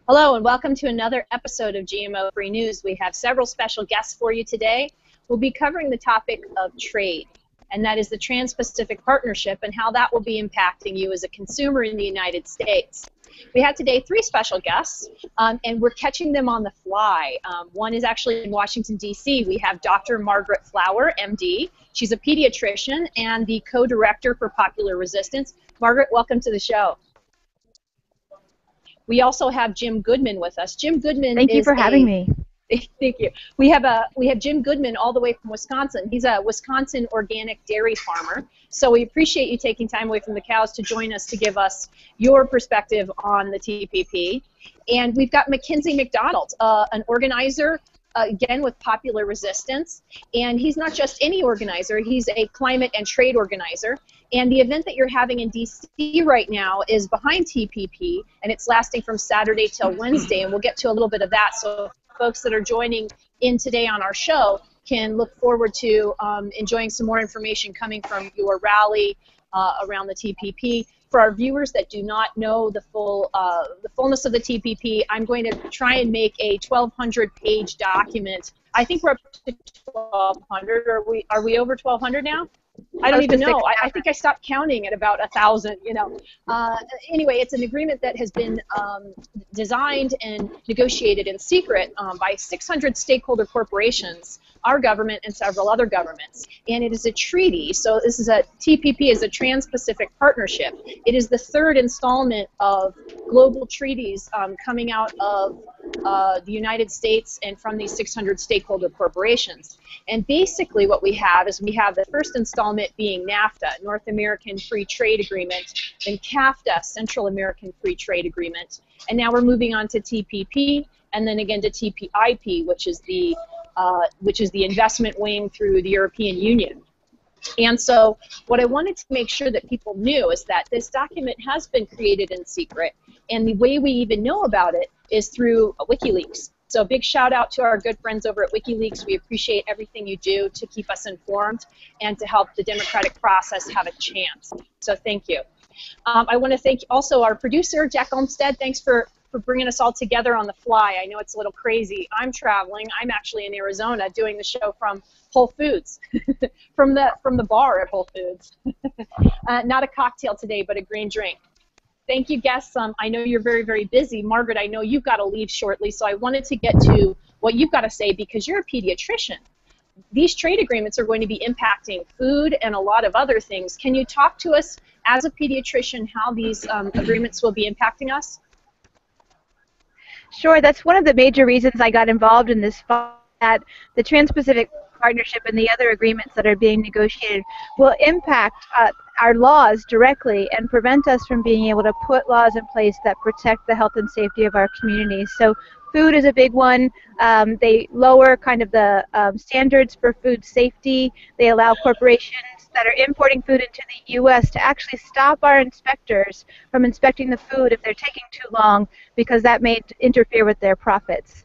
Hello and welcome to another episode of GMO Free News. We have several special guests for you today. We'll be covering the topic of trade, and that is the Trans-Pacific Partnership and how that will be impacting you as a consumer in the United States. We have today three special guests, and we're catching them on the fly. One is actually in Washington, D.C. We have Dr. Margaret Flower, MD. She's a pediatrician and the co-director for Popular Resistance. Margaret, welcome to the show. We also have Jim Goodman with us. Jim Goodman. Thank you for having me. Thank you. We have Jim Goodman all the way from Wisconsin. He's a Wisconsin organic dairy farmer. So we appreciate you taking time away from the cows to join us to give us your perspective on the TPP. And we've got Mackenzie McDonald, an organizer, again with Popular Resistance. And he's not just any organizer, he's a climate and trade organizer. And the event that you're having in D.C. right now is behind TPP, and it's lasting from Saturday till Wednesday, and we'll get to a little bit of that. So folks that are joining in today on our show can look forward to enjoying some more information coming from your rally around the TPP. For our viewers that do not know the fullness of the TPP, I'm going to try and make a 1,200-page document. I think we're up to 1,200. Are we over 1,200 now? I don't even know. I think I stopped counting at about 1,000, you know. Anyway, it's an agreement that has been designed and negotiated in secret by 600 stakeholder corporations, our government, and several other governments. And it is a treaty. So this is TPP is a Trans-Pacific Partnership. It is the third installment of global treaties coming out of the United States and from these 600 stakeholder corporations. And basically what we have is we have the first installment being NAFTA, North American Free Trade Agreement, then CAFTA, Central American Free Trade Agreement, and now we're moving on to TPP, and then again to TPIP, which is the investment wing through the European Union. And so what I wanted to make sure that people knew is that this document has been created in secret, and the way we even know about it is through WikiLeaks. So a big shout out to our good friends over at WikiLeaks. We appreciate everything you do to keep us informed and to help the democratic process have a chance. So thank you. I want to thank also our producer, Jack Olmstead. Thanks for bringing us all together on the fly. I know it's a little crazy. I'm traveling. I'm actually in Arizona doing the show from Whole Foods, from the bar at Whole Foods. Not a cocktail today, but a green drink. Thank you, guests. I know you're very, very busy. Margaret, I know you've got to leave shortly, so I wanted to get to what you've got to say because you're a pediatrician. These trade agreements are going to be impacting food and a lot of other things. Can you talk to us as a pediatrician how these agreements will be impacting us? Sure, that's one of the major reasons I got involved in this fight, that the Trans-Pacific Partnership and the other agreements that are being negotiated will impact our laws directly and prevent us from being able to put laws in place that protect the health and safety of our communities. So food is a big one. They lower kind of the standards for food safety. They allow corporations that are importing food into the U.S. to actually stop our inspectors from inspecting the food if they're taking too long because that may interfere with their profits.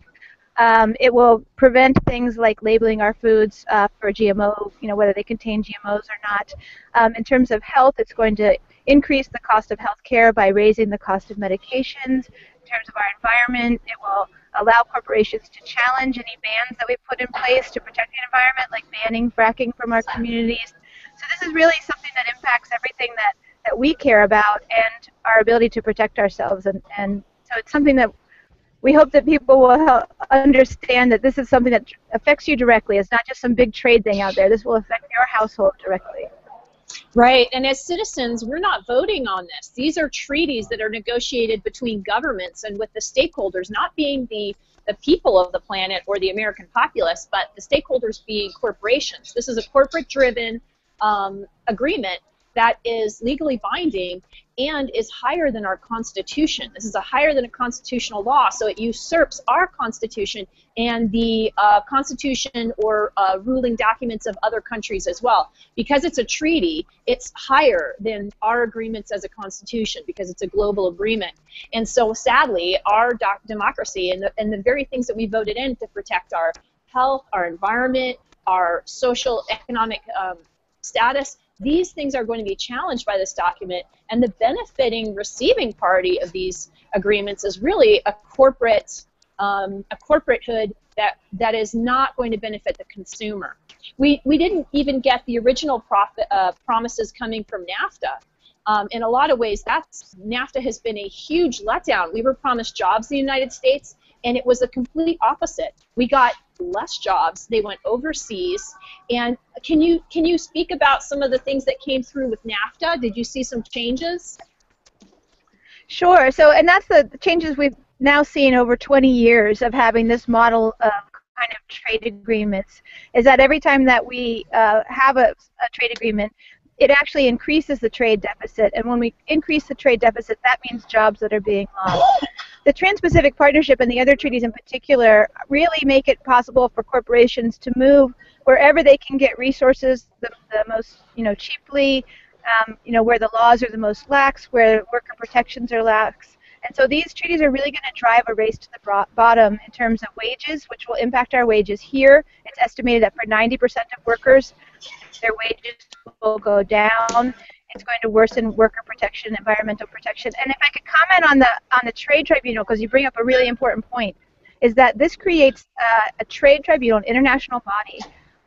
It will prevent things like labeling our foods for GMO, you know, whether they contain GMOs or not. In terms of health, it's going to increase the cost of health care by raising the cost of medications. In terms of our environment, it will allow corporations to challenge any bans that we put in place to protect the environment, like banning fracking from our communities. So this is really something that impacts everything that we care about and our ability to protect ourselves. And so it's something that we hope that people will understand that this is something that affects you directly. It's not just some big trade thing out there. This will affect your household directly. Right, and as citizens, we're not voting on this. These are treaties that are negotiated between governments and with the stakeholders, not being the people of the planet or the American populace, but the stakeholders being corporations. This is a corporate-driven agreement that is legally binding and is higher than our Constitution. This is a higher than a constitutional law, so it usurps our Constitution and the Constitution or ruling documents of other countries as well. Because it's a treaty, it's higher than our agreements as a Constitution because it's a global agreement. And so sadly, our democracy and the very things that we voted in to protect our health, our environment, our social, economic status, these things are going to be challenged by this document, and the benefiting receiving party of these agreements is really a corporatehood that is not going to benefit the consumer. We didn't even get the original promises coming from NAFTA. In a lot of ways, NAFTA has been a huge letdown. We were promised jobs in the United States, and it was the complete opposite. We got less jobs. They went overseas. And can you speak about some of the things that came through with NAFTA? Did you see some changes? Sure. So, and that's the changes we've now seen over 20 years of having this model of kind of trade agreements, is that every time that we have a trade agreement, it actually increases the trade deficit. And when we increase the trade deficit, that means jobs that are being lost. The Trans-Pacific Partnership and the other treaties in particular really make it possible for corporations to move wherever they can get resources the most cheaply, where the laws are the most lax, where worker protections are lax. And so these treaties are really going to drive a race to the bottom in terms of wages, which will impact our wages here. It's estimated that for 90% of workers, their wages will go down. It's going to worsen worker protection, environmental protection. And if I could comment on the trade tribunal, because you bring up a really important point, is that this creates a trade tribunal, an international body,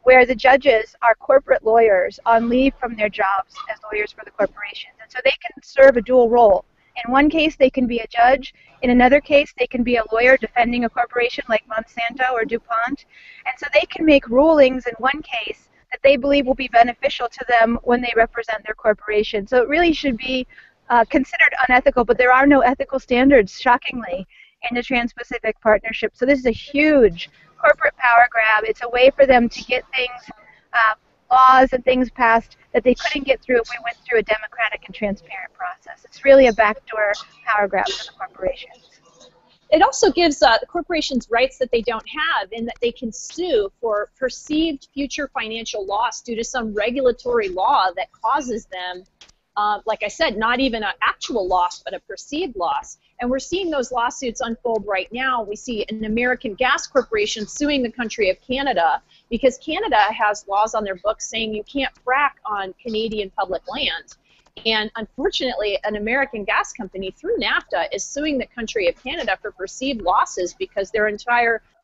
where the judges are corporate lawyers on leave from their jobs as lawyers for the corporations. And so they can serve a dual role. In one case, they can be a judge. In another case, they can be a lawyer defending a corporation like Monsanto or DuPont. And so they can make rulings in one case that they believe will be beneficial to them when they represent their corporation. So it really should be considered unethical, but there are no ethical standards, shockingly, in the Trans-Pacific Partnership. So this is a huge corporate power grab. It's a way for them to get things, laws and things passed that they couldn't get through if we went through a democratic and transparent process. It's really a backdoor power grab for the corporations. It also gives the corporations rights that they don't have, in that they can sue for perceived future financial loss due to some regulatory law that causes them, like I said, not even an actual loss, but a perceived loss. And we're seeing those lawsuits unfold right now. We see an American gas corporation suing the country of Canada because Canada has laws on their books saying you can't frack on Canadian public land. And unfortunately, an American gas company through NAFTA is suing the country of Canada for perceived losses because their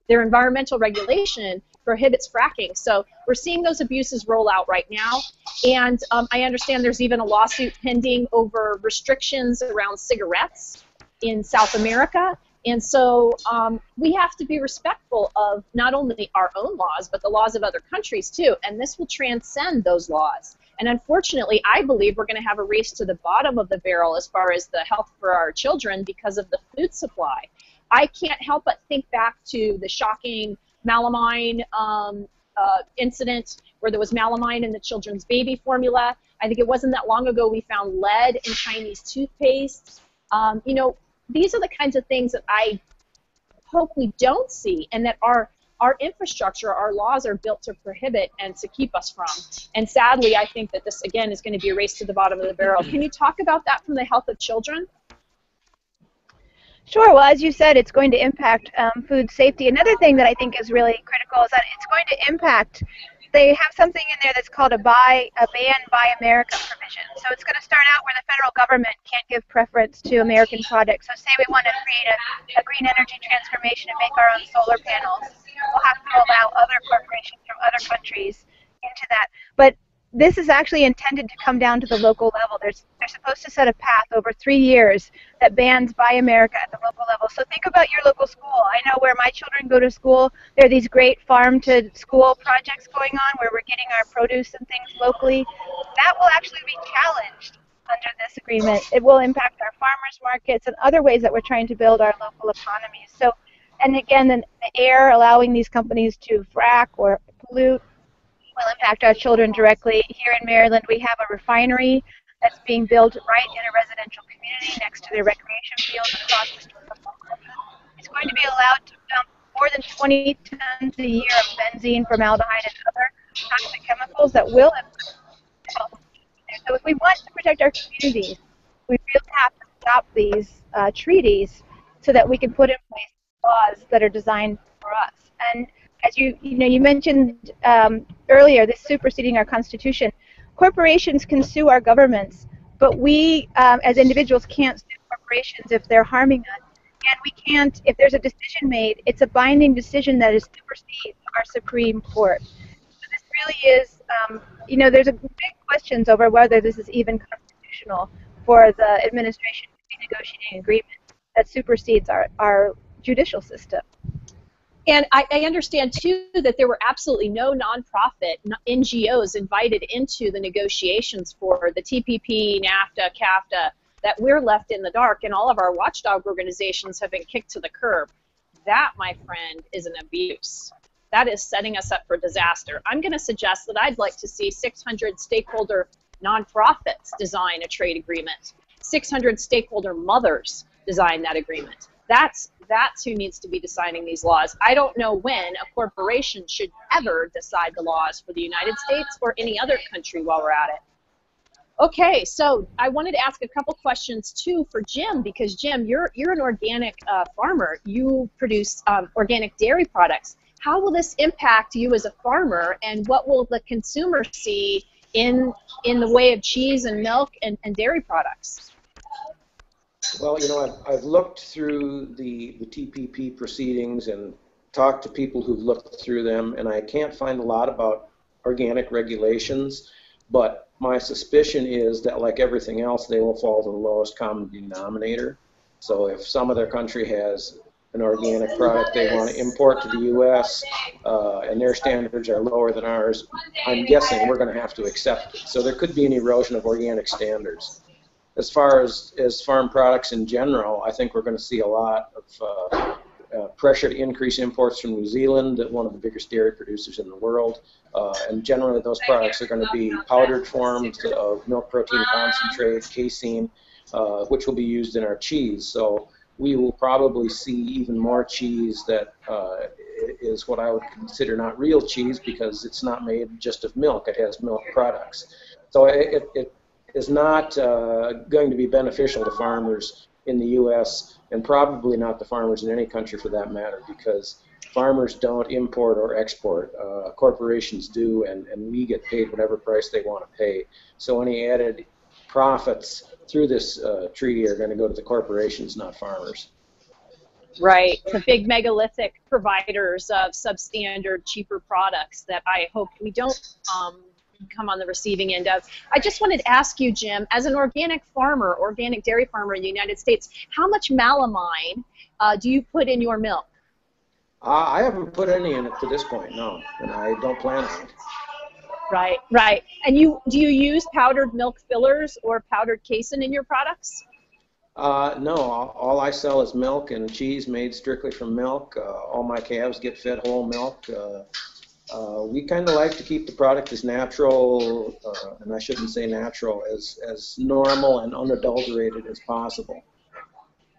environmental regulation prohibits fracking. So we're seeing those abuses roll out right now. And I understand there's even a lawsuit pending over restrictions around cigarettes in South America. And so we have to be respectful of not only our own laws, but the laws of other countries too. And this will transcend those laws. And unfortunately, I believe we're going to have a race to the bottom of the barrel as far as the health for our children because of the food supply. I can't help but think back to the shocking melamine incident where there was melamine in the children's baby formula. I think it wasn't that long ago we found lead in Chinese toothpaste. These are the kinds of things that I hope we don't see, and that our infrastructure, our laws are built to prohibit and to keep us from. And sadly, I think that this, again, is going to be a race to the bottom of the barrel. Can you talk about that from the health of children? Sure. Well, as you said, it's going to impact food safety. Another thing that I think is really critical is that it's going to impact, they have something in there that's called a Ban Buy America provision. So it's going to start out where the federal government can't give preference to American products. So say we want to create a green energy transformation and make our own solar panels. We'll have to allow other corporations from other countries into that. But this is actually intended to come down to the local level. They're supposed to set a path over 3 years that bans Buy America at the local level. So think about your local school. I know where my children go to school, there are these great farm-to-school projects going on where we're getting our produce and things locally. That will actually be challenged under this agreement. It will impact our farmers markets and other ways that we're trying to build our local economies. So, and again, the air, allowing these companies to frack or pollute, will impact our children directly. Here in Maryland, we have a refinery that's being built right in a residential community next to the recreation fields across the street from Wilkins. It's going to be allowed to dump more than 20 tons a year of benzene, formaldehyde, and other toxic chemicals that will impact health. So if we want to protect our communities, we really have to stop these treaties so that we can put in place laws that are designed for us. And as you mentioned earlier, this superseding our Constitution. corporations can sue our governments, but we as individuals can't sue corporations if they're harming us. And we can't, if there's a decision made, it's a binding decision that supersedes our Supreme Court. So this really is, you know, there's a big questions over whether this is even constitutional for the administration to be negotiating agreements that supersedes our judicial system. And I understand, too, that there were absolutely no nonprofit NGOs invited into the negotiations for the TPP, NAFTA, CAFTA, that we're left in the dark, and all of our watchdog organizations have been kicked to the curb. That, my friend, is an abuse. That is setting us up for disaster. I'm going to suggest that I'd like to see 600 stakeholder nonprofits design a trade agreement, 600 stakeholder mothers design that agreement. That's who needs to be deciding these laws. I don't know when a corporation should ever decide the laws for the United States or any other country while we're at it. Okay, so I wanted to ask a couple questions too for Jim, because Jim, you're an organic farmer. You produce organic dairy products. How will this impact you as a farmer, and what will the consumer see in the way of cheese and milk and dairy products? Well, you know, I've looked through the TPP proceedings and talked to people who've looked through them, and I can't find a lot about organic regulations, but my suspicion is that, like everything else, they will fall to the lowest common denominator. So if some other country has an organic product they want to import to the U.S. And their standards are lower than ours, I'm guessing we're going to have to accept it. So there could be an erosion of organic standards. As far as farm products in general, I think we're going to see a lot of pressure to increase imports from New Zealand, one of the biggest dairy producers in the world. And generally those products are going to be powdered forms of milk protein concentrate, casein, which will be used in our cheese. So we will probably see even more cheese that is what I would consider not real cheese, because it's not made just of milk. It has milk products. So it is not going to be beneficial to farmers in the U.S. and probably not to farmers in any country for that matter, because farmers don't import or export. Corporations do, and we get paid whatever price they want to pay. So any added profits through this treaty are going to go to the corporations, not farmers. Right, the big megalithic providers of substandard, cheaper products that I hope we don't come on the receiving end of. I just wanted to ask you, Jim, as an organic farmer, organic dairy farmer in the United States, how much melamine do you put in your milk? I haven't put any in it to this point, no, and I don't plan on it. Right, right. And do you use powdered milk fillers or powdered casein in your products? No, all I sell is milk and cheese made strictly from milk. All my calves get fed whole milk. We kind of like to keep the product as natural, and I shouldn't say natural, as normal and unadulterated as possible.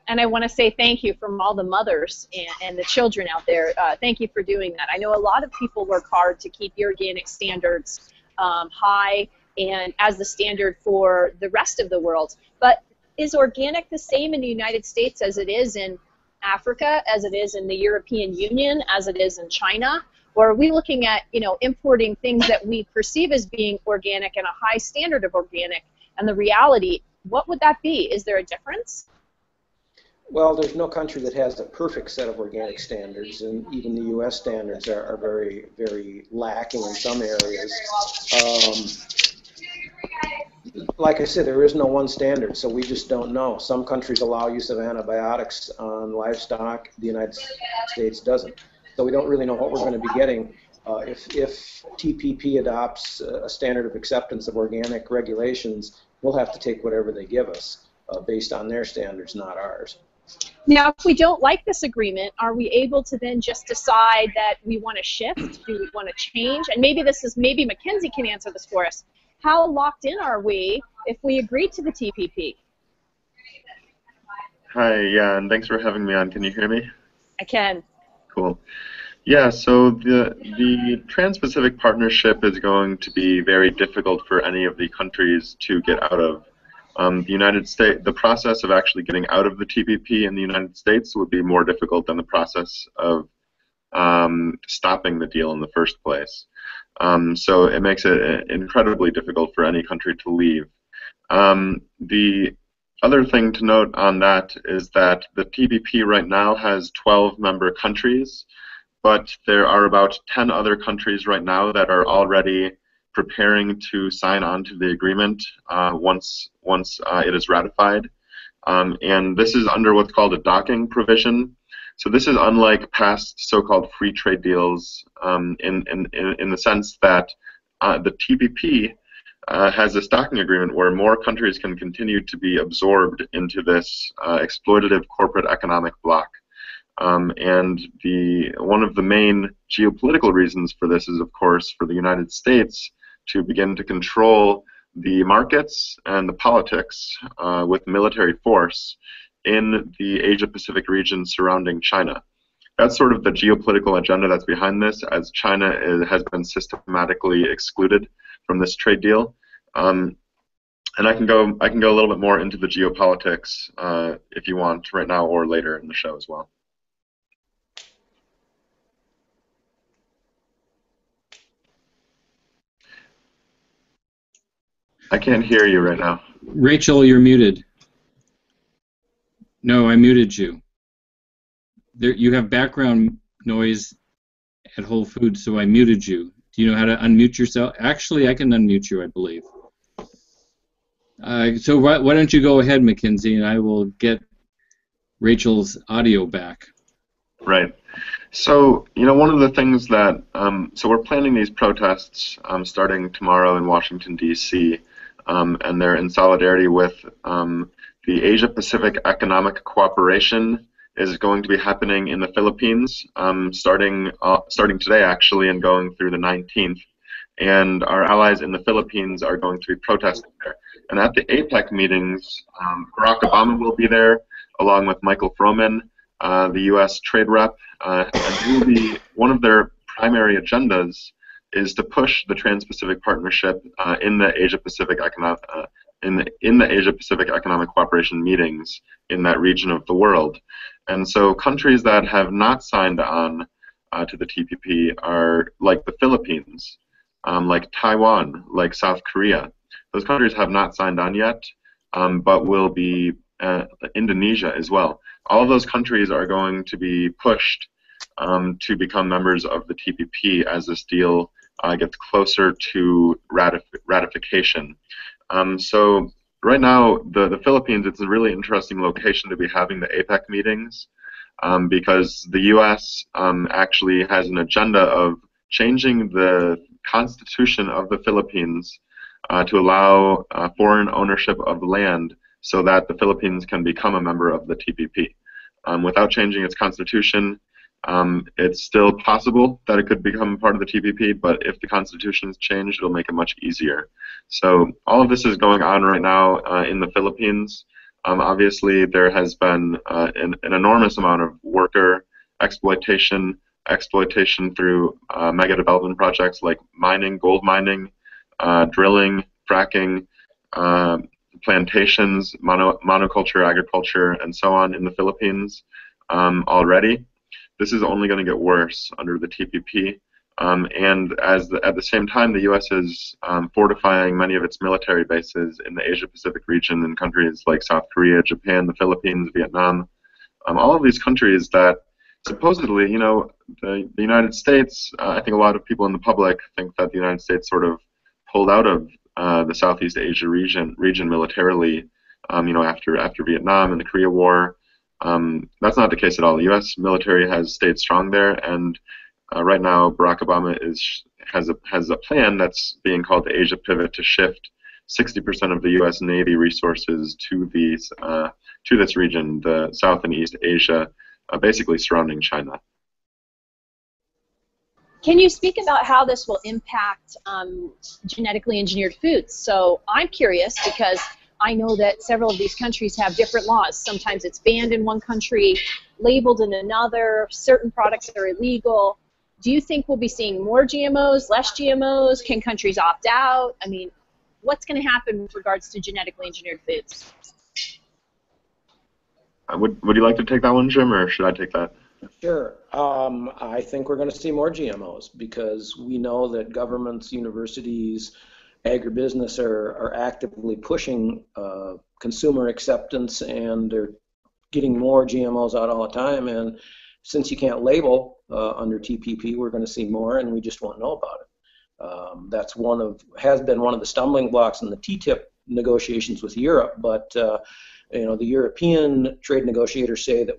And I want to say thank you from all the mothers and the children out there. Thank you for doing that. I know a lot of people work hard to keep the organic standards high and as the standard for the rest of the world. But is organic the same in the United States as it is in Africa, as it is in the European Union, as it is in China? Or are we looking at, you know, importing things that we perceive as being organic and a high standard of organic, and the reality, what would that be? Is there a difference? Well, there's no country that has a perfect set of organic standards, and even the U.S. standards are very, very lacking in some areas. Like I said, there is no one standard, so we just don't know. Some countries allow use of antibiotics on livestock. The United States doesn't. So we don't really know what we're going to be getting. If TPP adopts a standard of acceptance of organic regulations, we'll have to take whatever they give us based on their standards, not ours. Now, if we don't like this agreement, are we able to then just decide that we want to shift? Do we want to change? And maybe Mackenzie can answer this for us. How locked in are we if we agree to the TPP? Hi, yeah, and thanks for having me on. Can you hear me? I can. Cool. Yeah, so the Trans-Pacific Partnership is going to be very difficult for any of the countries to get out of. The United States, the process of actually getting out of the TPP in the United States would be more difficult than the process of stopping the deal in the first place. So it makes it incredibly difficult for any country to leave. The other thing to note on that is that the TPP right now has 12 member countries, but there are about 10 other countries right now that are already preparing to sign on to the agreement once it is ratified. And this is under what's called a docking provision. So this is unlike past so-called free trade deals in the sense that the TPP has a docking agreement where more countries can continue to be absorbed into this exploitative corporate economic bloc. And one of the main geopolitical reasons for this is, of course, for the United States to begin to control the markets and the politics with military force in the Asia-Pacific region surrounding China. That's sort of the geopolitical agenda that's behind this, as China has been systematically excluded from this trade deal. And I can go a little bit more into the geopolitics if you want right now or later in the show as well. I can't hear you right now. Rachel, you're muted. No, I muted you. You have background noise at Whole Foods, so I muted you. Do you know how to unmute yourself? Actually, I can unmute you, I believe. So why don't you go ahead, Mackenzie, and I will get Rachel's audio back. Right. So, one of the things that, so we're planning these protests starting tomorrow in Washington, D.C., and they're in solidarity with the Asia-Pacific Economic Cooperation is going to be happening in the Philippines, starting today, actually, and going through the 19th. And our allies in the Philippines are going to be protesting there. And at the APEC meetings, Barack Obama will be there, along with Michael Froman, the U.S. trade rep, and he will be, one of their primary agendas is to push the Trans-Pacific Partnership in the Asia-Pacific Asia-Pacific Economic Cooperation meetings in that region of the world. And so countries that have not signed on to the TPP are like the Philippines, like Taiwan, like South Korea. Those countries have not signed on yet, but will be Indonesia as well. All of those countries are going to be pushed to become members of the TPP as this deal gets closer to ratification. So right now, the Philippines, it's a really interesting location to be having the APEC meetings because the U.S. Actually has an agenda of changing the constitution of the Philippines to allow foreign ownership of land so that the Philippines can become a member of the TPP. Without changing its constitution, it's still possible that it could become part of the TPP, but if the constitution is changed, it'll make it much easier. So all of this is going on right now in the Philippines. Obviously, there has been an enormous amount of worker exploitation through mega development projects like mining, gold mining, drilling, fracking, plantations, monoculture, agriculture, and so on in the Philippines already. This is only going to get worse under the TPP, and at the same time, the U.S. is fortifying many of its military bases in the Asia-Pacific region in countries like South Korea, Japan, the Philippines, Vietnam. All of these countries that supposedly, the United States, I think a lot of people in the public think that the United States sort of pulled out of the Southeast Asia region militarily, after Vietnam and the Korea War. That's not the case at all. The U.S. military has stayed strong there, and right now Barack Obama has a plan that's being called the Asia Pivot to shift 60% of the U.S. Navy resources to this region, the South and East Asia, basically surrounding China. Can you speak about how this will impact genetically engineered foods? So I'm curious because I know that several of these countries have different laws. Sometimes it's banned in one country, labeled in another, certain products are illegal. Do you think we'll be seeing more GMOs, less GMOs? Can countries opt out? I mean, what's going to happen with regards to genetically engineered foods? Would you like to take that one, Jim, or should I take that? Sure. I think we're going to see more GMOs because we know that governments, universities, agribusiness are actively pushing consumer acceptance, and they're getting more GMOs out all the time. And since you can't label under TPP, we're going to see more, and we just won't know about it. That's has been one of the stumbling blocks in the TTIP negotiations with Europe, but you know, the European trade negotiators say that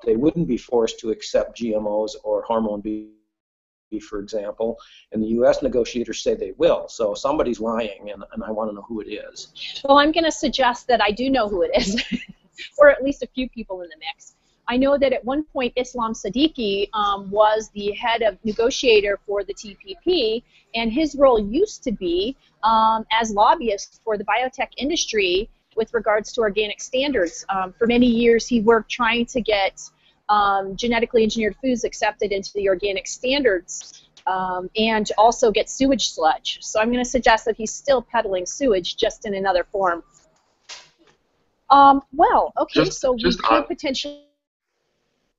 they wouldn't be forced to accept GMOs or hormone beef, for example, and the U.S. negotiators say they will. So somebody's lying, and I want to know who it is. Well, I'm going to suggest that I do know who it is, or at least a few people in the mix. I know that at one point Islam Siddiqui was the head of negotiator for the TPP, and his role used to be as lobbyist for the biotech industry with regards to organic standards. For many years he worked trying to get genetically engineered foods accepted into the organic standards and also get sewage sludge. So I'm going to suggest that he's still peddling sewage, just in another form. Well, okay, so we could potentially...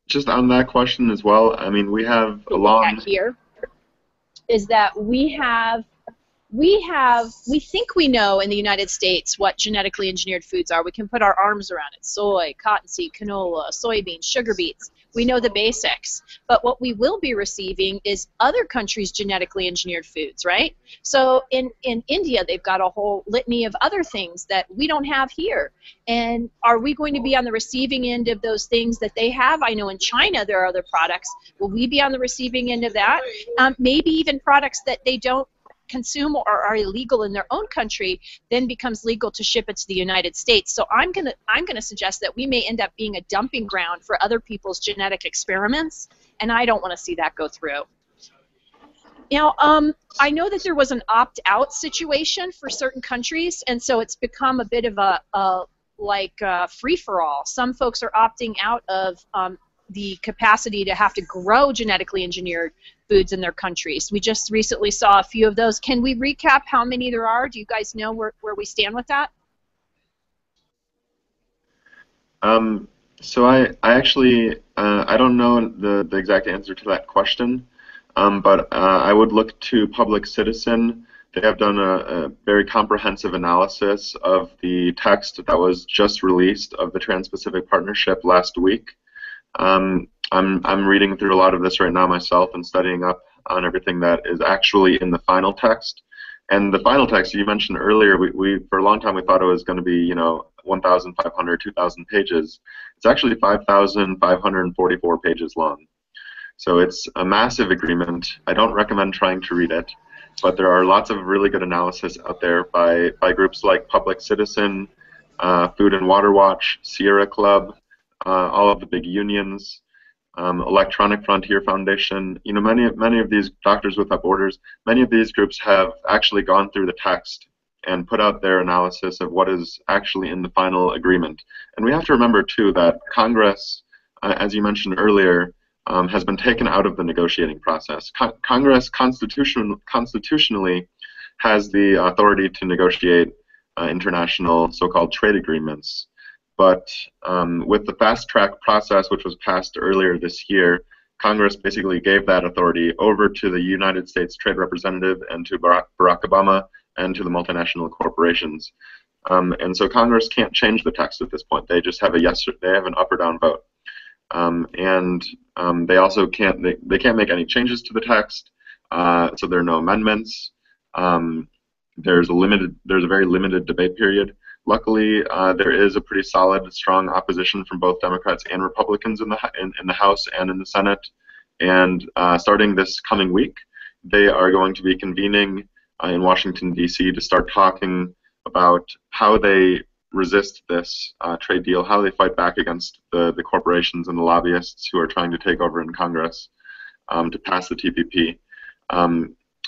Just on that question as well, I mean, we have a long... here is that we think we know in the United States what genetically engineered foods are. We can put our arms around it. Soy, cottonseed, canola, soybeans, sugar beets. We know the basics. But what we will be receiving is other countries' genetically engineered foods, right? So in India, they've got a whole litany of other things that we don't have here. And are we going to be on the receiving end of those things that they have? I know in China there are other products. Will we be on the receiving end of that? Maybe even products that they don't consume or are illegal in their own country then becomes legal to ship it to the United States. So I'm gonna suggest that we may end up being a dumping ground for other people's genetic experiments, and I don't want to see that go through. Now, I know that there was an opt-out situation for certain countries, and so it's become a bit of a free-for-all. Some folks are opting out of the capacity to have to grow genetically engineered foods in their countries. We just recently saw a few of those. Can we recap how many there are? Do you guys know where we stand with that? So I actually, I don't know the exact answer to that question, but I would look to Public Citizen. They have done a very comprehensive analysis of the text that was just released of the Trans-Pacific Partnership last week. I'm reading through a lot of this right now myself and studying up on everything that is actually in the final text. And the final text you mentioned earlier, we for a long time we thought it was going to be, you know, 1,500, 2,000 pages. It's actually 5,544 pages long. So it's a massive agreement. I don't recommend trying to read it, but there are lots of really good analysis out there by groups like Public Citizen, Food and Water Watch, Sierra Club, all of the big unions, Electronic Frontier Foundation. You know, many of these Doctors Without Borders, many of these groups have actually gone through the text and put out their analysis of what is actually in the final agreement. And we have to remember too that Congress, as you mentioned earlier, has been taken out of the negotiating process. Congress constitutionally has the authority to negotiate international so-called trade agreements. But with the fast-track process, which was passed earlier this year, Congress basically gave that authority over to the United States Trade Representative and to Barack Obama and to the multinational corporations. And so Congress can't change the text at this point. They just have they have an up or down vote. And they also can't make any changes to the text. So there are no amendments. There's a very limited debate period. Luckily, there is a pretty solid, strong opposition from both Democrats and Republicans in the House and in the Senate. And starting this coming week, they are going to be convening in Washington, D.C. to start talking about how they resist this trade deal, how they fight back against the corporations and the lobbyists who are trying to take over in Congress to pass the TPP.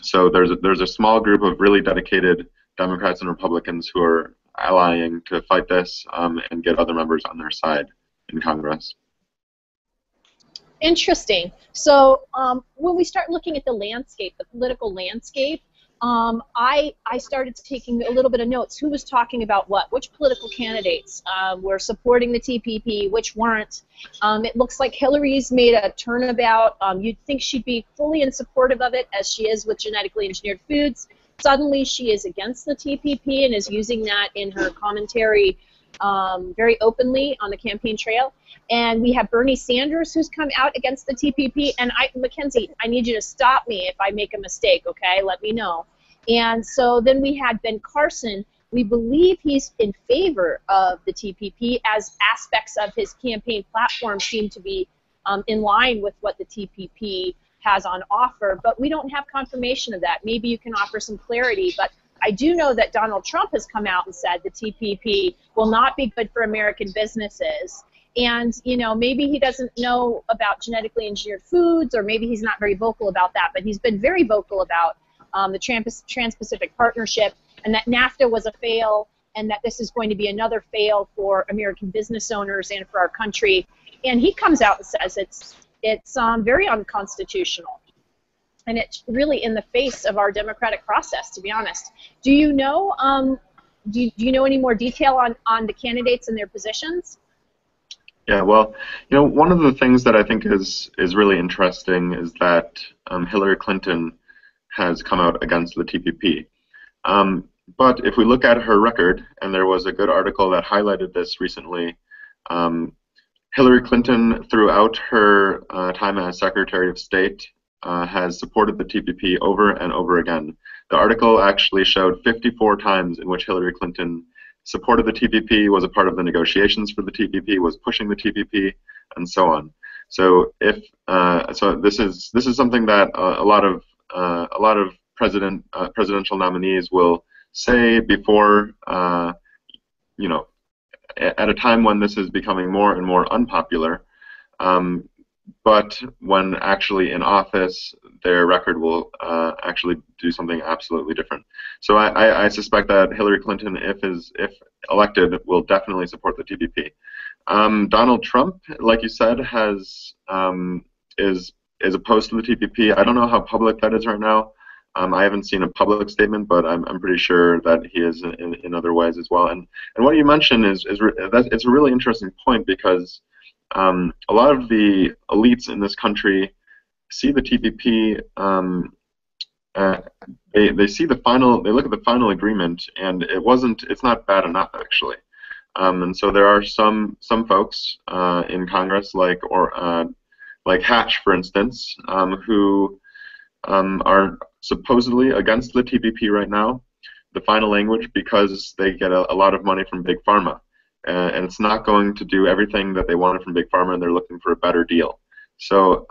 So there's a small group of really dedicated Democrats and Republicans who are allying to fight this and get other members on their side in Congress. Interesting. So when we start looking at the landscape, the political landscape, I started taking a little bit of notes. Who was talking about what? Which political candidates were supporting the TPP? Which weren't? It looks like Hillary's made a turnabout. You'd think she'd be fully in supportive of it, as she is with genetically engineered foods. Suddenly, she is against the TPP and is using that in her commentary very openly on the campaign trail. And we have Bernie Sanders, who's come out against the TPP. And Mackenzie, I need you to stop me if I make a mistake, okay? Let me know. And so then we had Ben Carson. We believe he's in favor of the TPP, as aspects of his campaign platform seem to be in line with what the TPP has on offer. But we don't have confirmation of that. Maybe you can offer some clarity. But I do know that Donald Trump has come out and said the TPP will not be good for American businesses. And, you know, maybe he doesn't know about genetically engineered foods, or maybe he's not very vocal about that, but he's been very vocal about the Trans-Pacific Partnership, and that NAFTA was a fail, and that this is going to be another fail for American business owners and for our country. And he comes out and says it's very unconstitutional. And it's really in the face of our democratic process, to be honest. Do you know do you know any more detail on the candidates and their positions? Yeah, well, you know, one of the things that I think is really interesting is that Hillary Clinton has come out against the TPP. But if we look at her record, and there was a good article that highlighted this recently, Hillary Clinton, throughout her time as Secretary of State, has supported the TPP over and over again. The article actually showed 54 times in which Hillary Clinton supported the TPP, was a part of the negotiations for the TPP, was pushing the TPP, and so on. So if so, this is something that a lot of presidential nominees will say before, you know, at a time when this is becoming more and more unpopular. But when actually in office, their record will actually do something absolutely different. So I suspect that Hillary Clinton, if elected, will definitely support the TPP. Donald Trump, like you said, is opposed to the TPP. I don't know how public that is right now. I haven't seen a public statement, but I'm pretty sure that he is in other ways as well. And what you mentioned it's a really interesting point, because a lot of the elites in this country see the TPP. They see the final. They look at the final agreement, and it's not bad enough, actually. And so there are some folks in Congress, like Hatch, for instance, who are supposedly against the TPP right now, the final language, because they get a lot of money from Big Pharma. And it's not going to do everything that they wanted from Big Pharma, and they're looking for a better deal. So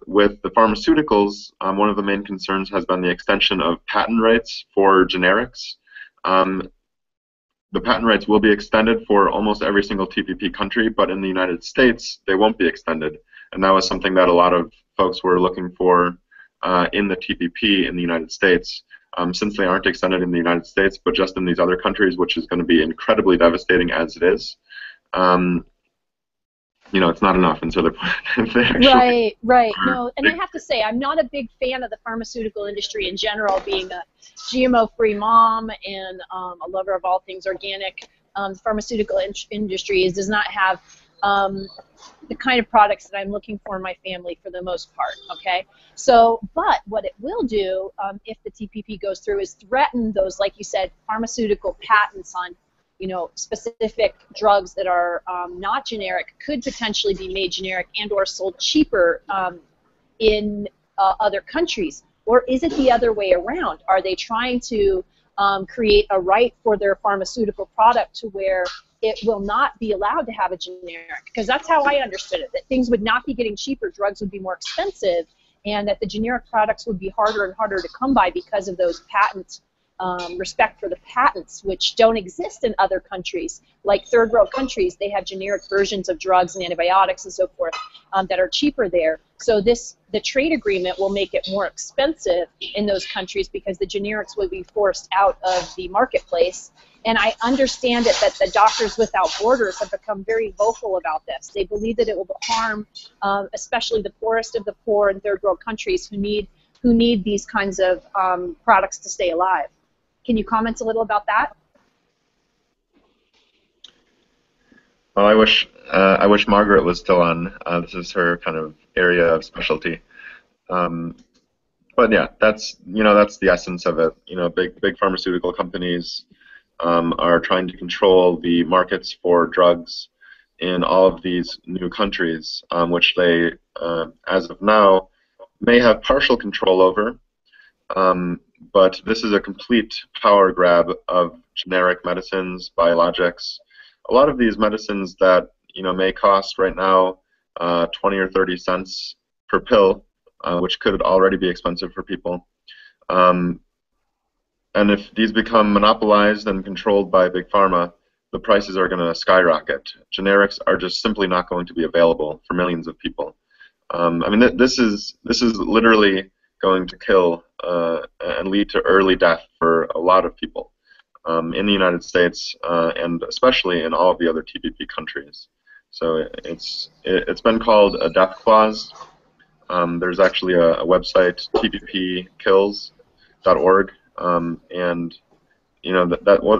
with the pharmaceuticals, one of the main concerns has been the extension of patent rights for generics. The patent rights will be extended for almost every single TPP country, but in the United States, they won't be extended. And that was something that a lot of folks were looking for in the TPP in the United States. Since they aren't extended in the United States, but just in these other countries, which is going to be incredibly devastating as it is, you know, it's not enough, and so they're actually, right. No, and I have to say, I'm not a big fan of the pharmaceutical industry in general. Being a GMO-free mom and a lover of all things organic, the pharmaceutical industry does not have the kind of products that I'm looking for in my family for the most part, okay? So, but what it will do, if the TPP goes through, is threaten those, like you said, pharmaceutical patents on, you know, specific drugs that are not generic, could potentially be made generic and or sold cheaper in other countries. Or is it the other way around? Are they trying to create a right for their pharmaceutical product to where it will not be allowed to have a generic? Because that's how I understood it, that things would not be getting cheaper, drugs would be more expensive, and that the generic products would be harder and harder to come by because of those patent respect for the patents, which don't exist in other countries. Like third world countries, they have generic versions of drugs and antibiotics and so forth that are cheaper there. So the trade agreement will make it more expensive in those countries because the generics will be forced out of the marketplace. And I understand it that the Doctors Without Borders have become very vocal about this. They believe that it will harm especially the poorest of the poor in third world countries who need who need these kinds of products to stay alive. Can you comment a little about that? Well, I wish Margaret was still on. This is her kind of area of specialty. But yeah, that's the essence of it. Big pharmaceutical companies are trying to control the markets for drugs in all of these new countries, which they, as of now, may have partial control over. But this is a complete power grab of generic medicines, biologics. A lot of these medicines that may cost right now 20 or 30 cents per pill, which could already be expensive for people. And if these become monopolized and controlled by Big Pharma, the prices are going to skyrocket. Generics are just simply not going to be available for millions of people. I mean, this is literally going to kill and lead to early death for a lot of people in the United States and especially in all of the other TPP countries. So it's been called a death clause. There's actually a website, tppkills.org, and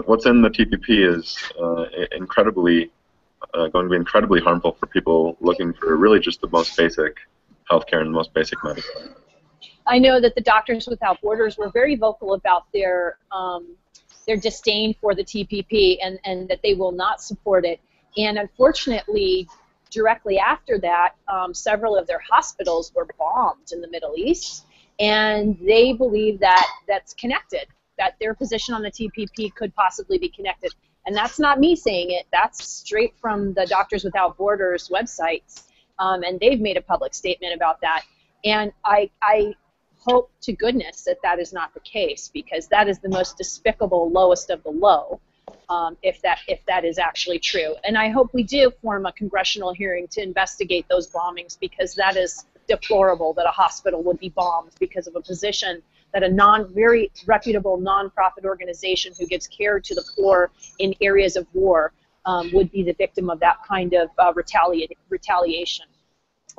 what's in the TPP is incredibly going to be incredibly harmful for people looking for really just the most basic healthcare and the most basic medicine. I know that the Doctors Without Borders were very vocal about their disdain for the TPP and that they will not support it. And unfortunately, directly after that, several of their hospitals were bombed in the Middle East, and they believe that that's connected, that their position on the TPP could possibly be connected. And that's not me saying it, that's straight from the Doctors Without Borders websites, and they've made a public statement about that. And I hope to goodness that that is not the case, because that is the most despicable, lowest of the low, if that is actually true. And I hope we do form a congressional hearing to investigate those bombings, because that is deplorable that a hospital would be bombed because of a position that a very reputable nonprofit organization who gives care to the poor in areas of war would be the victim of that kind of retaliation.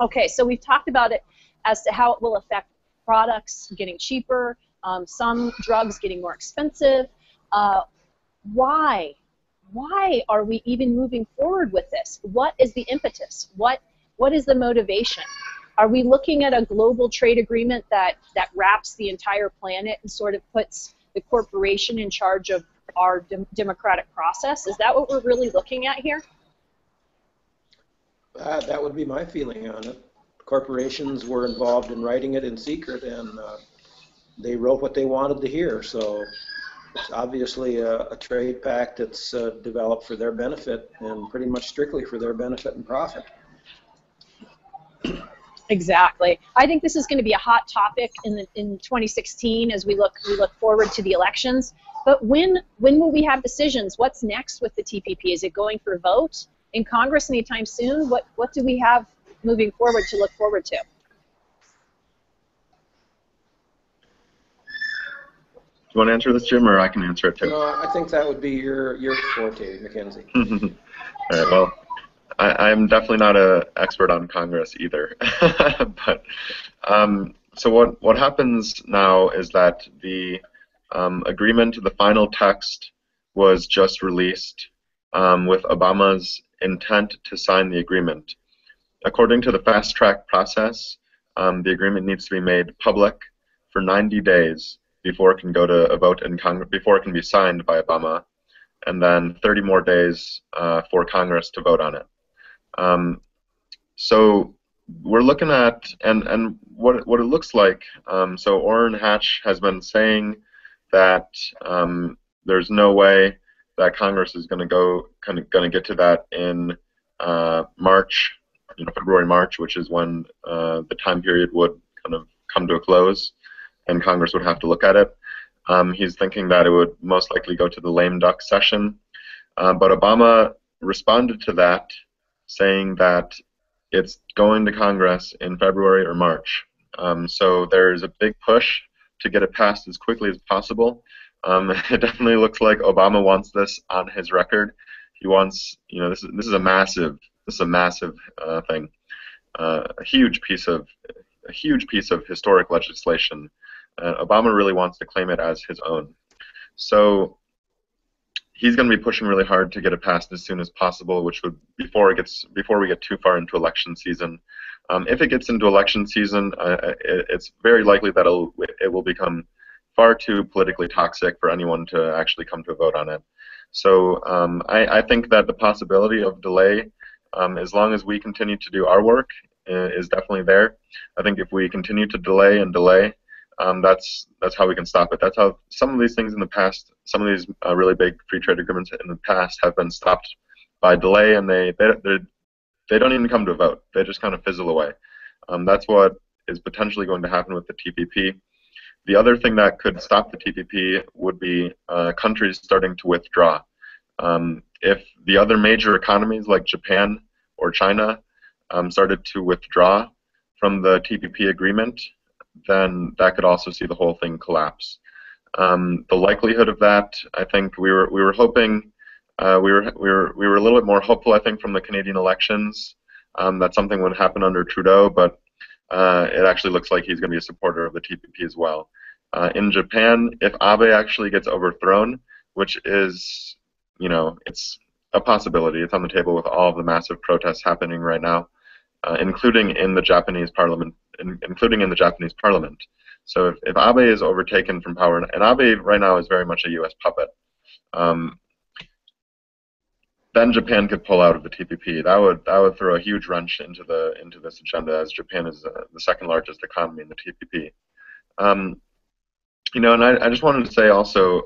Okay, so we've talked about it as to how it will affect products getting cheaper, some drugs getting more expensive. Why are we even moving forward with this? What is the impetus? What is the motivation? Are we looking at a global trade agreement that wraps the entire planet and sort of puts the corporation in charge of our democratic process? Is that what we're really looking at here? That would be my feeling on it. Corporations were involved in writing it in secret, and they wrote what they wanted to hear. So it's obviously a trade pact that's developed for their benefit, and pretty much strictly for their benefit and profit. Exactly. I think this is going to be a hot topic in 2016 as we look forward to the elections. But when will we have decisions? What's next with the TPP? Is it going for a vote in Congress anytime soon? What do we have moving forward to look forward to? Do you want to answer this, Jim, or I can answer it too? No, I think that would be your forte, Mackenzie. All right. Well, I'm definitely not an expert on Congress either. But so what happens now is that the agreement, the final text, was just released with Obama's intent to sign the agreement. According to the fast track process, the agreement needs to be made public for 90 days before it can go to a vote in Congress, before it can be signed by Obama, and then 30 more days for Congress to vote on it. So we're looking at and what it looks like. So Orrin Hatch has been saying that there's no way that Congress is going to get to that in March, February, March, which is when the time period would kind of come to a close, and Congress would have to look at it. He's thinking that it would most likely go to the lame duck session, but Obama responded to that, saying that it's going to Congress in February or March. So there's a big push to get it passed as quickly as possible. It definitely looks like Obama wants this on his record. He wants, this is a massive thing, a huge piece of a huge piece of historic legislation. Obama really wants to claim it as his own. So he's going to be pushing really hard to get it passed as soon as possible, which would before we get too far into election season. If it gets into election season, it's very likely that it will become far too politically toxic for anyone to actually come to a vote on it. So I think that the possibility of delay, as long as we continue to do our work, is definitely there. I think if we continue to delay and delay, that's how we can stop it. That's how some of these things in the past, some of these really big free trade agreements in the past have been stopped by delay, and they don't even come to a vote. They just kind of fizzle away. That's what is potentially going to happen with the TPP. The other thing that could stop the TPP would be countries starting to withdraw. If the other major economies like Japan or China started to withdraw from the TPP agreement, then that could also see the whole thing collapse. The likelihood of that, I think we were hoping, we were a little bit more hopeful, I think, from the Canadian elections that something would happen under Trudeau, but it actually looks like he's going to be a supporter of the TPP as well. In Japan, if Abe actually gets overthrown, which is, it's a possibility. It's on the table with all of the massive protests happening right now, including in the Japanese parliament. So if Abe is overtaken from power, and Abe right now is very much a U.S. puppet, then Japan could pull out of the TPP. That would throw a huge wrench into this agenda, as Japan is the second largest economy in the TPP. And I just wanted to say also,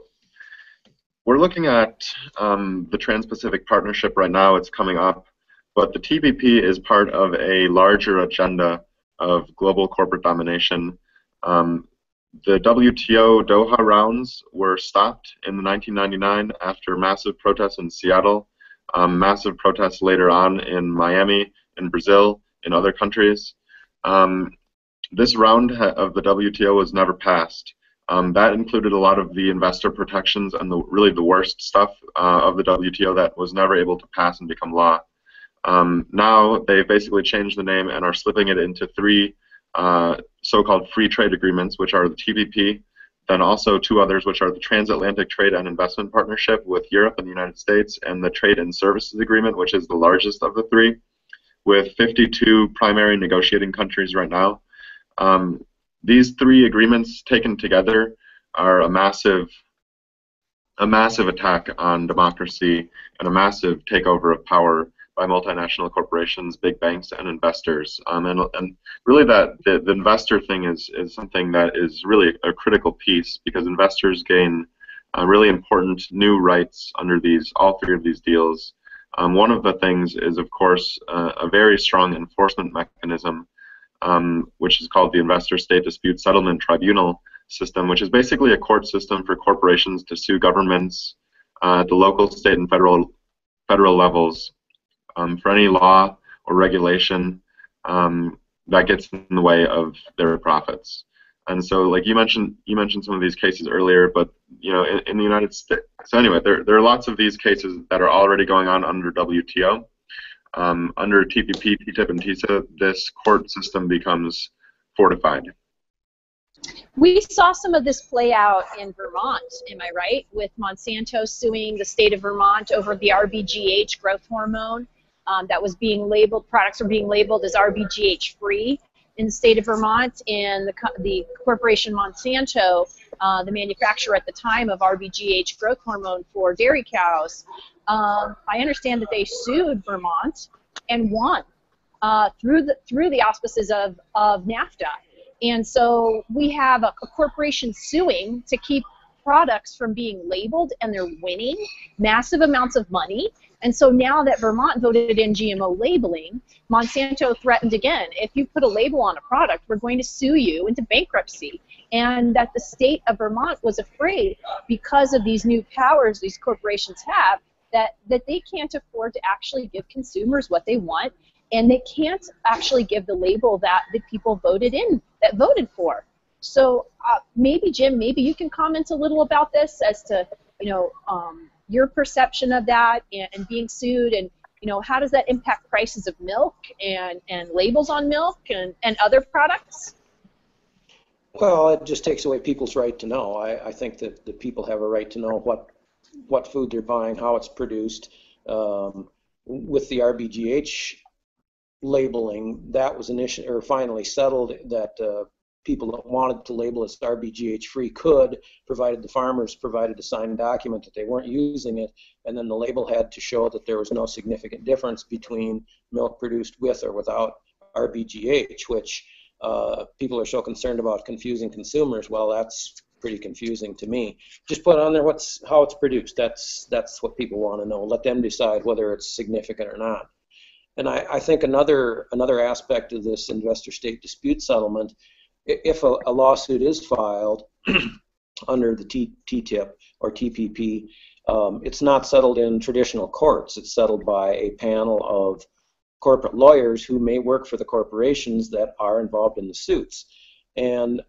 we're looking at the Trans-Pacific Partnership right now. It's coming up, but the TPP is part of a larger agenda of global corporate domination. The WTO Doha rounds were stopped in 1999 after massive protests in Seattle, massive protests later on in Miami, in Brazil, in other countries. This round of the WTO was never passed. That included a lot of the investor protections and really the worst stuff of the WTO that was never able to pass and become law. Now they've basically changed the name and are slipping it into three so-called free trade agreements, which are the TPP, then also two others, which are the Transatlantic Trade and Investment Partnership with Europe and the United States, and the Trade and Services Agreement, which is the largest of the three, with 52 primary negotiating countries right now. These three agreements taken together are a massive attack on democracy and a massive takeover of power by multinational corporations, big banks, and investors. And really the investor thing is something that is really a critical piece, because investors gain really important new rights under all three of these deals. One of the things is, of course, a very strong enforcement mechanism, which is called the Investor State Dispute Settlement Tribunal system, which is basically a court system for corporations to sue governments at the local, state, and federal levels for any law or regulation that gets in the way of their profits. And so, like you mentioned some of these cases earlier, but in the United States. So anyway, there are lots of these cases that are already going on under WTO. Under TPP, TTIP, and TISA, this court system becomes fortified. We saw some of this play out in Vermont, am I right, with Monsanto suing the state of Vermont over the RBGH growth hormone that was being labeled, products were being labeled as RBGH free in the state of Vermont, and the corporation Monsanto, the manufacturer at the time of RBGH growth hormone for dairy cows, I understand that they sued Vermont and won through the auspices of NAFTA. And so we have a corporation suing to keep products from being labeled, and they're winning massive amounts of money. And so now that Vermont voted in GMO labeling, Monsanto threatened again, if you put a label on a product, we're going to sue you into bankruptcy. And that the state of Vermont was afraid, because of these new powers these corporations have, that they can't afford to actually give consumers what they want, and they can't actually give the label that the people voted for. So maybe, Jim, maybe you can comment a little about this as to, your perception of that and being sued, and how does that impact prices of milk and labels on milk and other products? Well, it just takes away people's right to know. I think that the people have a right to know what food they're buying, how it's produced. With the RBGH labeling, that was finally settled that people that wanted to label as RBGH free could, provided the farmers provided a signed document that they weren't using it, and then the label had to show that there was no significant difference between milk produced with or without RBGH, which people are so concerned about confusing consumers. Well, that's pretty confusing to me. Just put on there how it's produced. That's what people want to know. Let them decide whether it's significant or not. And I think another aspect of this investor-state dispute settlement, if a lawsuit is filed under the TTIP or TPP, it's not settled in traditional courts. It's settled by a panel of corporate lawyers who may work for the corporations that are involved in the suits. And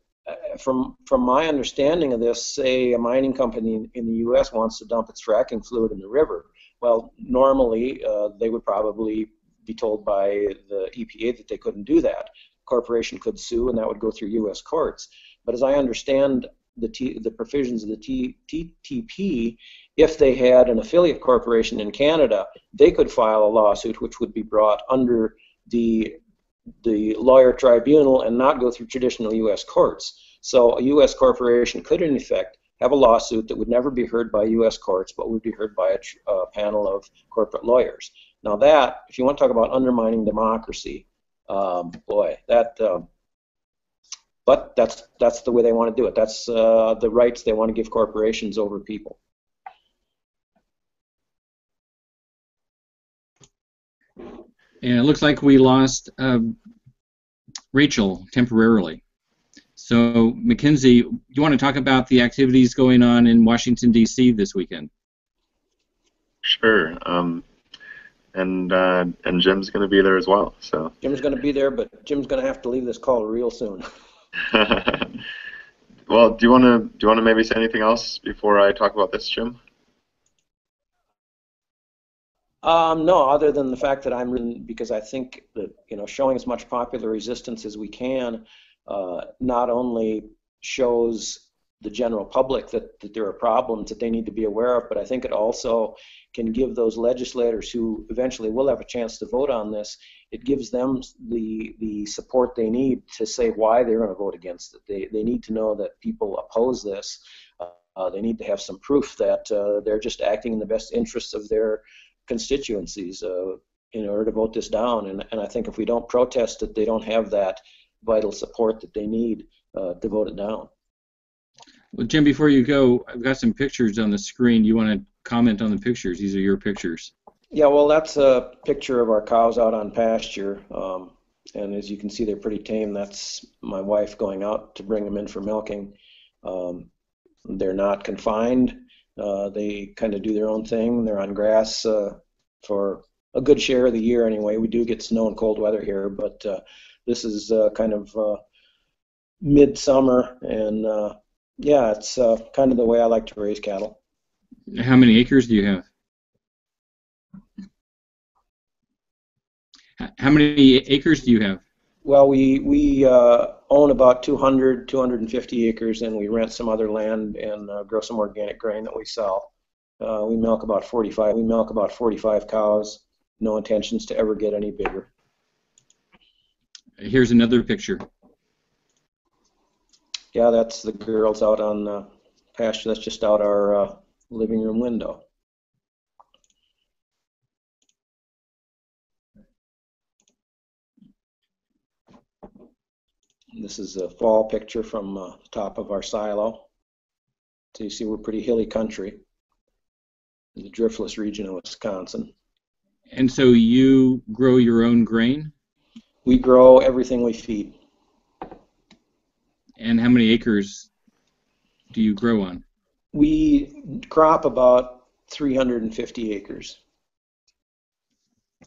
from my understanding of this, say a mining company in the U.S. wants to dump its fracking fluid in the river. Well, normally they would probably be told by the EPA that they couldn't do that. Corporation could sue, and that would go through U.S. courts. But as I understand the provisions of the TTP, if they had an affiliate corporation in Canada, they could file a lawsuit which would be brought under the lawyer tribunal and not go through traditional U.S. courts. So a U.S. corporation could, in effect, have a lawsuit that would never be heard by U.S. courts, but would be heard by a panel of corporate lawyers. Now that, if you want to talk about undermining democracy, boy, that. But that's the way they want to do it. That's the rights they want to give corporations over people. And it looks like we lost Rachel temporarily. So, Mackenzie, do you want to talk about the activities going on in Washington, D.C. this weekend? Sure. And Jim's going to be there as well. So Jim's going to be there, but Jim's going to have to leave this call real soon. Well, do you want to maybe say anything else before I talk about this, Jim? No, other than the fact that I'm really, because I think that showing as much popular resistance as we can not only shows the general public that there are problems that they need to be aware of, but I think it also can give those legislators who eventually will have a chance to vote on this, it gives them the support they need to say why they're going to vote against it. They need to know that people oppose this. They need to have some proof that they're just acting in the best interests of their constituencies in order to vote this down. And I think if we don't protest it, they don't have that vital support that they need to vote it down. Well, Jim, before you go, I've got some pictures on the screen. You want to comment on the pictures? These are your pictures. Yeah, well, that's a picture of our cows out on pasture. And as you can see, they're pretty tame. That's my wife going out to bring them in for milking. They're not confined. They kind of do their own thing. They're on grass for a good share of the year anyway. We do get snow and cold weather here, but this is kind of midsummer, and yeah, it's kind of the way I like to raise cattle. How many acres do you have? How many acres do you have? Well, we own about 250 acres, and we rent some other land and grow some organic grain that we sell. We milk about 45 cows. No intentions to ever get any bigger. Here's another picture. Yeah, that's the girls out on pasture. That's just out our living room window. This is a fall picture from the top of our silo. So you see we're pretty hilly country, the driftless region of Wisconsin. And so you grow your own grain? We grow everything we feed. And how many acres do you grow on? We crop about 350 acres.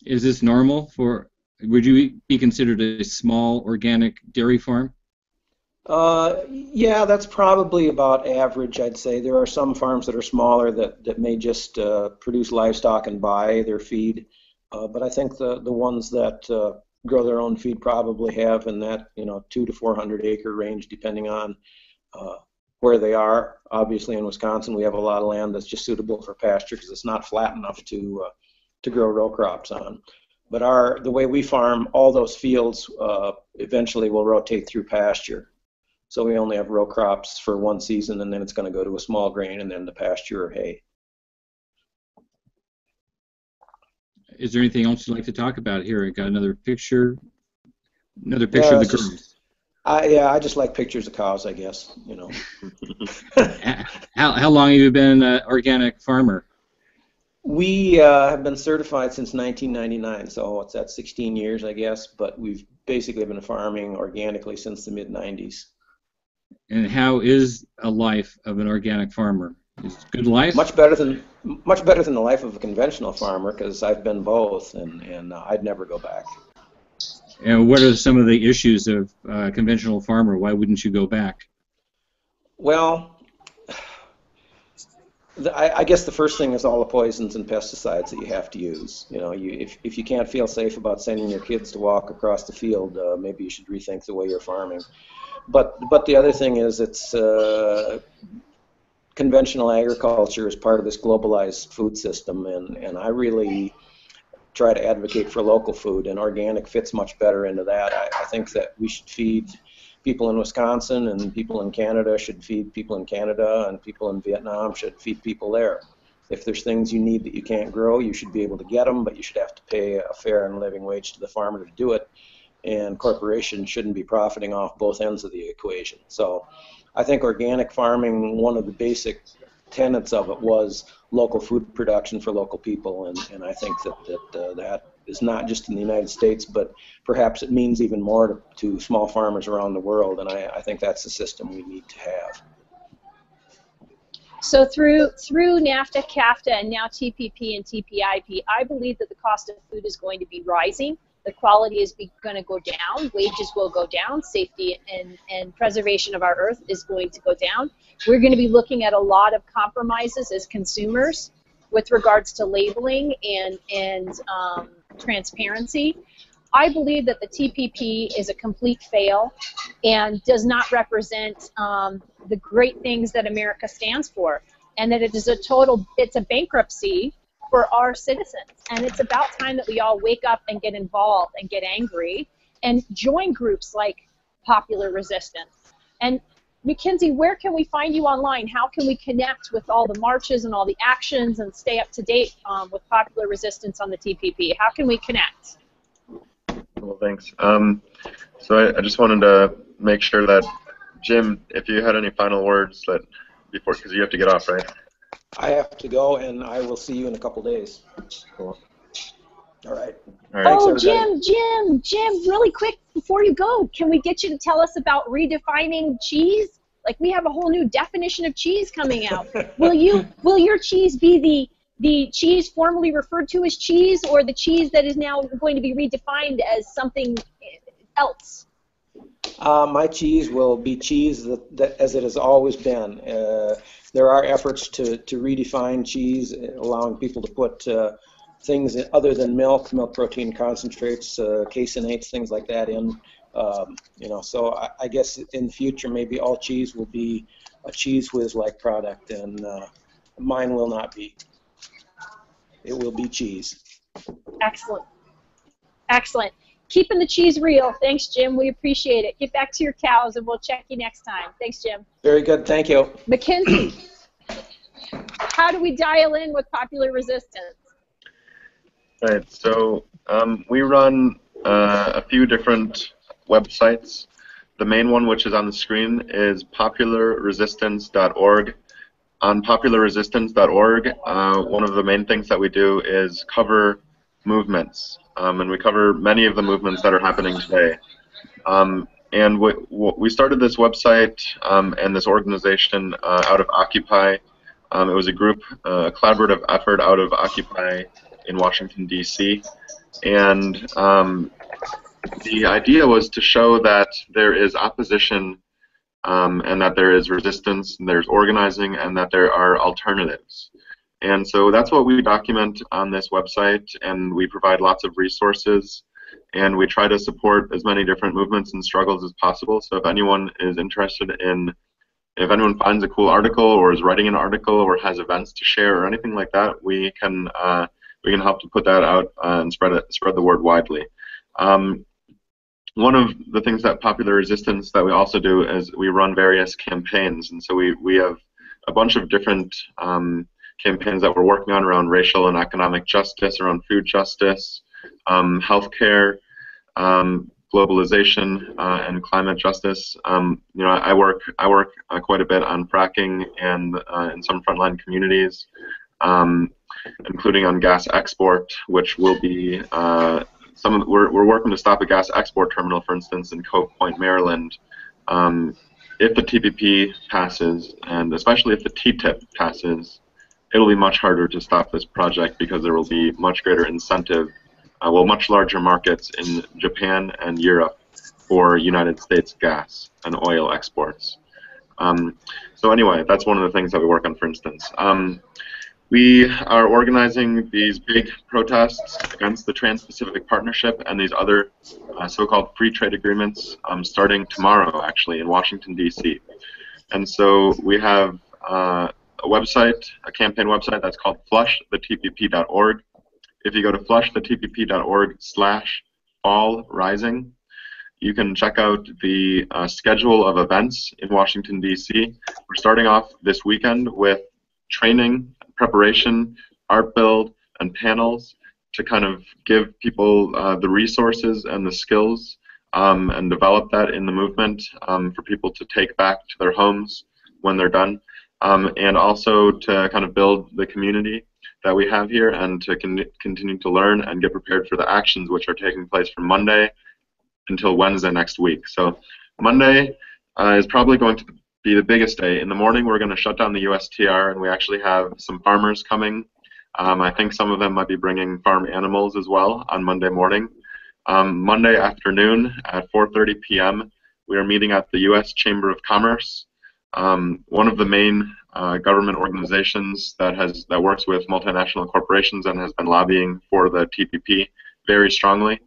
Is this normal for, would you be considered a small organic dairy farm? Yeah, that's probably about average, I'd say. There are some farms that are smaller that may just produce livestock and buy their feed. But I think the ones that grow their own feed probably have in that 200 to 400 acre range, depending on where they are. Obviously, in Wisconsin, we have a lot of land that's just suitable for pasture because it's not flat enough to grow row crops on. But the way we farm, all those fields eventually will rotate through pasture. So we only have row crops for one season, and then it's going to go to a small grain and then to pasture or hay. Is there anything else you'd like to talk about here? I got another picture of the girls. I just like pictures of cows, I guess. How long have you been an organic farmer? We have been certified since 1999, so it's at 16 years, I guess. But we've basically been farming organically since the mid-90s. And how is a life of an organic farmer? Is it a good life? Much better than the life of a conventional farmer, because I've been both, and I'd never go back. And what are some of the issues of a conventional farmer? Why wouldn't you go back? Well, I guess the first thing is all the poisons and pesticides that you have to use. If you can't feel safe about sending your kids to walk across the field, maybe you should rethink the way you're farming. But the other thing is it's conventional agriculture is part of this globalized food system, and I really try to advocate for local food, and organic fits much better into that. I think that we should feed people in Wisconsin, and people in Canada should feed people in Canada, and people in Vietnam should feed people there. If there's things you need that you can't grow, you should be able to get them, but you should have to pay a fair and living wage to the farmer to do it, and corporations shouldn't be profiting off both ends of the equation. So I think organic farming, one of the basic tenets of it was local food production for local people, and I think that is not just in the United States, but perhaps it means even more to small farmers around the world, and I think that's the system we need to have. So through NAFTA, CAFTA, and now TPP and TPIP, I believe that the cost of food is going to be rising. The quality is going to go down. Wages will go down. Safety and preservation of our earth is going to go down. We're going to be looking at a lot of compromises as consumers with regards to labeling and transparency. I believe that the TPP is a complete fail and does not represent the great things that America stands for, and that it's a bankruptcy for our citizens. And it's about time that we all wake up and get involved and get angry and join groups like Popular Resistance. And Mackenzie, where can we find you online? How can we connect with all the marches and all the actions and stay up to date with Popular Resistance on the TPP? How can we connect? Well, thanks. So I just wanted to make sure that, Jim, if you had any final words before, because you have to get off, right? I have to go, and I will see you in a couple days. Cool. All right. Thanks, Jim, really quick before you go, can we get you to tell us about redefining cheese? Like, we have a whole new definition of cheese coming out. Will your cheese be the cheese formerly referred to as cheese, or the cheese that is now going to be redefined as something else? My cheese will be cheese that as it has always been. There are efforts to redefine cheese, allowing people to put things other than milk protein concentrates, caseinates, things like that in. So I guess in the future maybe all cheese will be a Cheese Whiz-like product, and mine will not be. It will be cheese. Excellent. Excellent. Keeping the cheese real. Thanks, Jim. We appreciate it. Get back to your cows, and we'll check you next time. Thanks, Jim. Very good. Thank you. Mackenzie, how do we dial in with Popular Resistance? Right. So we run a few different websites. The main one, which is on the screen, is popularresistance.org. On popularresistance.org, one of the main things that we do is cover movements, and we cover many of the movements that are happening today. And we started this website and this organization out of Occupy. It was a group, a collaborative effort out of Occupy in Washington, D.C. And the idea was to show that there is opposition and that there is resistance, and there's organizing, and that there are alternatives. And so that's what we document on this website, and we provide lots of resources, and we try to support as many different movements and struggles as possible. So if anyone is interested in, if anyone finds a cool article or is writing an article or has events to share or anything like that, we can help to put that out and spread the word widely. One of the things that Popular Resistance that we also do is we run various campaigns, and so we have a bunch of different campaigns that we're working on around racial and economic justice, around food justice, healthcare, globalization, and climate justice. You know, I work quite a bit on fracking and in some frontline communities, including on gas export, which will be we're working to stop a gas export terminal, for instance, in Cove Point, Maryland. If the TPP passes, and especially if the TTIP passes, it'll be much harder to stop this project because there will be much greater incentive, much larger markets in Japan and Europe for United States gas and oil exports. So anyway, that's one of the things that we work on, for instance. We are organizing these big protests against the Trans-Pacific Partnership and these other so-called free trade agreements starting tomorrow, actually, in Washington, D.C. And so we have a website, a campaign website that's called flushthetpp.org. If you go to flushthetpp.org/fallrising, you can check out the schedule of events in Washington, D.C. We're starting off this weekend with training, preparation, art build, and panels to kind of give people the resources and the skills and develop that in the movement for people to take back to their homes when they're done, and also to kind of build the community that we have here and to continue to learn and get prepared for the actions which are taking place from Monday until Wednesday next week. So Monday is probably going to be the biggest day. In the morning, we're going to shut down the USTR, and we actually have some farmers coming. I think some of them might be bringing farm animals as well on Monday morning. Monday afternoon at 4:30 p.m., we are meeting at the U.S. Chamber of Commerce, one of the main government organizations that works with multinational corporations and has been lobbying for the TPP very strongly.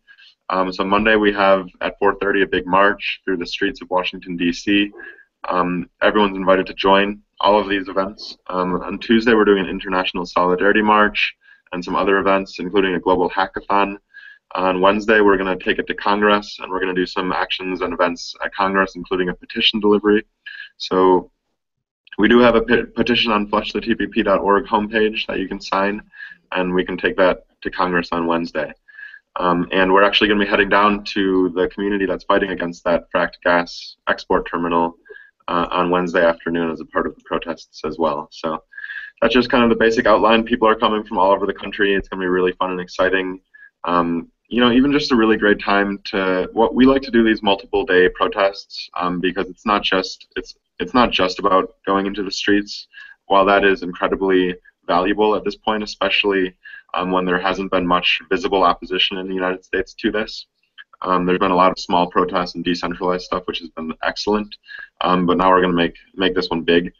So Monday we have at 4:30 a big march through the streets of Washington, D.C. Everyone's invited to join all of these events. On Tuesday, we're doing an International Solidarity March and some other events, including a global hackathon. On Wednesday, we're going to take it to Congress, and we're going to do some actions and events at Congress, including a petition delivery. So we do have a petition on flushthetpp.org homepage that you can sign, and we can take that to Congress on Wednesday. And we're actually going to be heading down to the community that's fighting against that fracked gas export terminal on Wednesday afternoon as a part of the protests as well. So that's just kind of the basic outline. People are coming from all over the country. It's going to be really fun and exciting. You know, even just a really great time to, what we like to do these multiple day protests because it's not just about going into the streets. While that is incredibly valuable at this point, especially when there hasn't been much visible opposition in the United States to this. There's been a lot of small protests and decentralized stuff, which has been excellent, but now we're going to make this one big.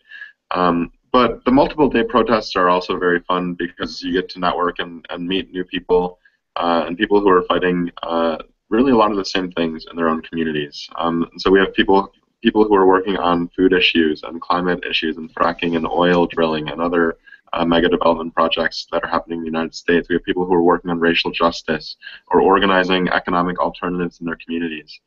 But the multiple day protests are also very fun because you get to network and meet new people and people who are fighting really a lot of the same things in their own communities. So we have people who are working on food issues and climate issues and fracking and oil drilling and other mega development projects that are happening in the United States. We have people who are working on racial justice or organizing economic alternatives in their communities.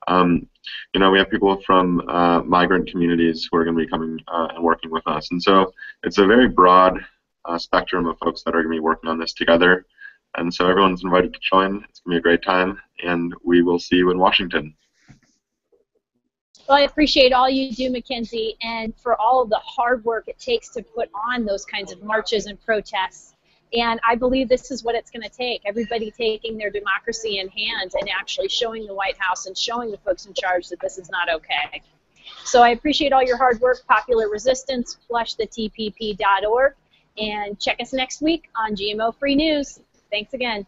You know, we have people from migrant communities who are going to be coming and working with us. And so it's a very broad spectrum of folks that are going to be working on this together. And so everyone's invited to join. It's going to be a great time, and we will see you in Washington. Well, I appreciate all you do, Mackenzie, and for all of the hard work it takes to put on those kinds of marches and protests. And I believe this is what it's going to take, everybody taking their democracy in hand and actually showing the White House and showing the folks in charge that this is not okay. So I appreciate all your hard work, Popular Resistance, flushthetpp.org, and check us next week on GMO Free News. Thanks again.